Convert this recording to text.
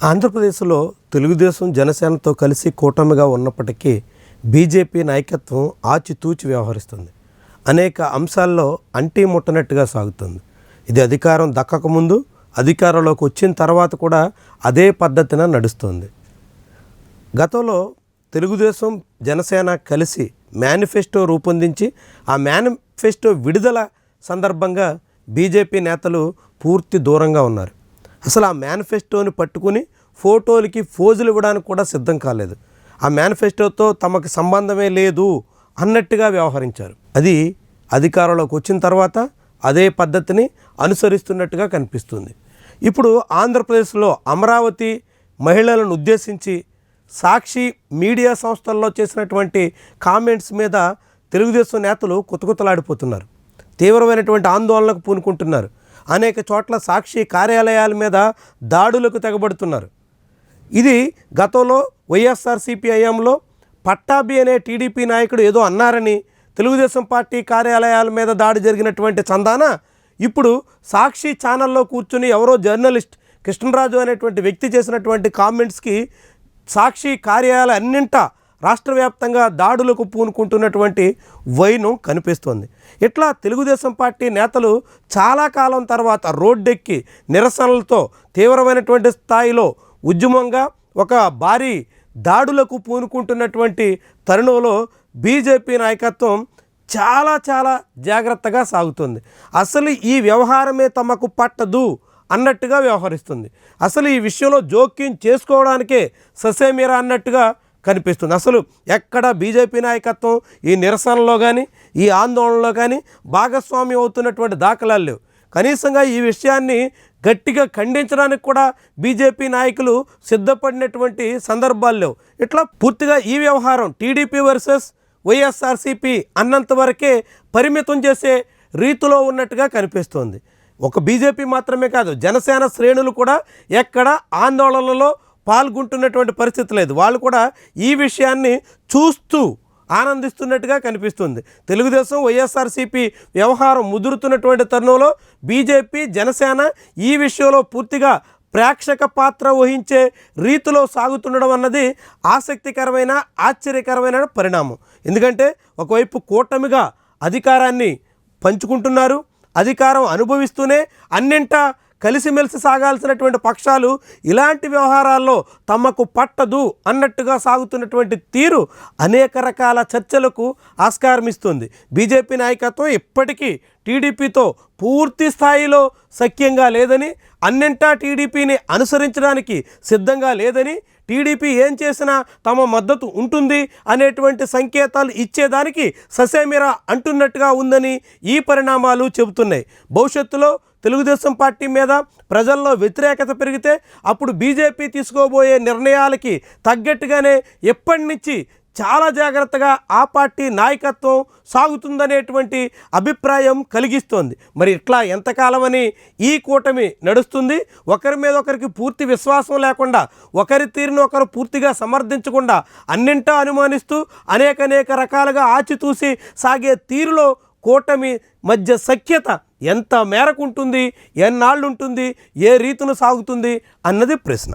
ఆంధ్రప్రదేశ్లో తెలుగుదేశం జనసేనతో కలిసి కూటమిగా ఉన్నప్పటికీ బీజేపీ నాయకత్వం ఆచితూచి వ్యవహరిస్తుంది. అనేక అంశాల్లో అంటీ ముట్టనట్టుగా సాగుతుంది. ఇది అధికారం దక్కకముందు, అధికారంలోకి వచ్చిన తర్వాత కూడా అదే పద్ధతిన నడుస్తుంది. గతంలో తెలుగుదేశం జనసేన కలిసి మేనిఫెస్టో రూపొందించి ఆ మేనిఫెస్టో విడుదల సందర్భంగా బీజేపీ నేతలు పూర్తి దూరంగా ఉన్నారు. అసలు ఆ మేనిఫెస్టోని పట్టుకుని ఫోటోలకి ఫోజులు ఇవ్వడానికి కూడా సిద్ధం కాలేదు. ఆ మేనిఫెస్టోతో తమకు సంబంధమే లేదు అన్నట్టుగా వ్యవహరించారు. అది అధికారంలోకి వచ్చిన తర్వాత అదే పద్ధతిని అనుసరిస్తున్నట్టుగా కనిపిస్తుంది. ఇప్పుడు ఆంధ్రప్రదేశ్లో అమరావతి మహిళలను ఉద్దేశించి సాక్షి మీడియా సంస్థల్లో చేసినటువంటి కామెంట్స్ మీద తెలుగుదేశం నేతలు కుతకుతలాడిపోతున్నారు. తీవ్రమైనటువంటి ఆందోళనకు పూనుకుంటున్నారు. అనేక చోట్ల సాక్షి కార్యాలయాల మీద దాడులకు తెగబడుతున్నారు. ఇది గతంలో వైఎస్ఆర్సీపీ హయాంలో పట్టాభి అనే టీడీపీ నాయకుడు ఏదో అన్నారని తెలుగుదేశం పార్టీ కార్యాలయాల మీద దాడి జరిగినటువంటి చందాన ఇప్పుడు సాక్షి ఛానల్లో కూర్చుని ఎవరో జర్నలిస్ట్ కృష్ణరాజు అనేటువంటి వ్యక్తి చేసినటువంటి కామెంట్స్కి సాక్షి కార్యాలయాలు అన్నింటా రాష్ట్ర వ్యాప్తంగా దాడులకు పూనుకుంటున్నటువంటి వైనం కనిపిస్తోంది. ఇట్లా తెలుగుదేశం పార్టీ నేతలు చాలా కాలం తర్వాత రోడ్డెక్కి నిరసనలతో తీవ్రమైనటువంటి స్థాయిలో ఉద్యమంగా ఒక భారీ దాడులకు పూనుకుంటున్నటువంటి తరుణంలో బీజేపీ నాయకత్వం చాలా జాగ్రత్తగా సాగుతుంది. అసలు ఈ వ్యవహారమే తమకు పట్టదు అన్నట్టుగా వ్యవహరిస్తుంది. అసలు ఈ విషయంలో జోక్యం చేసుకోవడానికే ససేమిరా అన్నట్టుగా కనిపిస్తుంది. అసలు ఎక్కడ బీజేపీ నాయకత్వం ఈ నిరసనలో కానీ ఈ ఆందోళనలో కానీ భాగస్వామ్యం అవుతున్నటువంటి దాఖలాలు లేవు. కనీసంగా ఈ విషయాన్ని గట్టిగా ఖండించడానికి కూడా బీజేపీ నాయకులు సిద్ధపడినటువంటి సందర్భాలు లేవు. ఇట్లా పూర్తిగా ఈ వ్యవహారం టీడీపీ వర్సెస్ వైఎస్ఆర్సీపీ అన్నంత వరకే పరిమితం చేసే రీతిలో ఉన్నట్టుగా కనిపిస్తోంది. ఒక బీజేపీ మాత్రమే కాదు, జనసేన శ్రేణులు కూడా ఎక్కడ ఆందోళనలో పాల్గొంటున్నటువంటి పరిస్థితి లేదు. వాళ్ళు కూడా ఈ విషయాన్ని చూస్తూ ఆనందిస్తున్నట్టుగా కనిపిస్తుంది. తెలుగుదేశం వైఎస్ఆర్సీపీ వ్యవహారం ముదురుతున్నటువంటి తరుణంలో బీజేపీ జనసేన ఈ విషయంలో పూర్తిగా ప్రేక్షక పాత్ర వహించే రీతిలో సాగుతుండడం అన్నది ఆసక్తికరమైన ఆశ్చర్యకరమైన పరిణామం. ఎందుకంటే ఒకవైపు కూటమిగా అధికారాన్ని పంచుకుంటున్నారు, అధికారం అనుభవిస్తూనే అన్నింటా కలిసిమెలిసి సాగాల్సినటువంటి పక్షాలు ఇలాంటి వ్యవహారాల్లో తమకు పట్టదు అన్నట్టుగా సాగుతున్నటువంటి తీరు అనేక రకాల చర్చలకు ఆస్కారం ఇస్తుంది. బీజేపీ నాయకత్వం ఇప్పటికీ టీడీపీతో పూర్తి స్థాయిలో సఖ్యంగా లేదని, అన్నింటా టీడీపీని అనుసరించడానికి సిద్ధంగా లేదని, టీడీపీ ఏం చేసినా తమ మద్దతు ఉంటుంది అనేటువంటి సంకేతాలు ఇచ్చేదానికి ససేమిరా అంటున్నట్టుగా ఉందని ఈ పరిణామాలు చెబుతున్నాయి. భవిష్యత్తులో తెలుగుదేశం పార్టీ మీద ప్రజల్లో వ్యతిరేకత పెరిగితే అప్పుడు బీజేపీ తీసుకోబోయే నిర్ణయాలకి తగ్గట్టుగానే ఎప్పటి నుంచి చాలా జాగ్రత్తగా ఆ పార్టీ నాయకత్వం సాగుతుందనేటువంటి అభిప్రాయం కలిగిస్తోంది. మరి ఇట్లా ఎంతకాలమని ఈ కూటమి నడుస్తుంది? ఒకరి మీద ఒకరికి పూర్తి విశ్వాసం లేకుండా, ఒకరి తీరును ఒకరు పూర్తిగా సమర్థించకుండా, అన్నింటా అనుమానిస్తూ అనేక రకాలుగా ఆచితూసి సాగే తీరులో కూటమి మధ్య సఖ్యత ఎంత మేరకు ఉంటుంది, ఎన్నాళ్ళు ఉంటుంది, ఏ రీతిన సాగుతుంది అన్నది ప్రశ్న.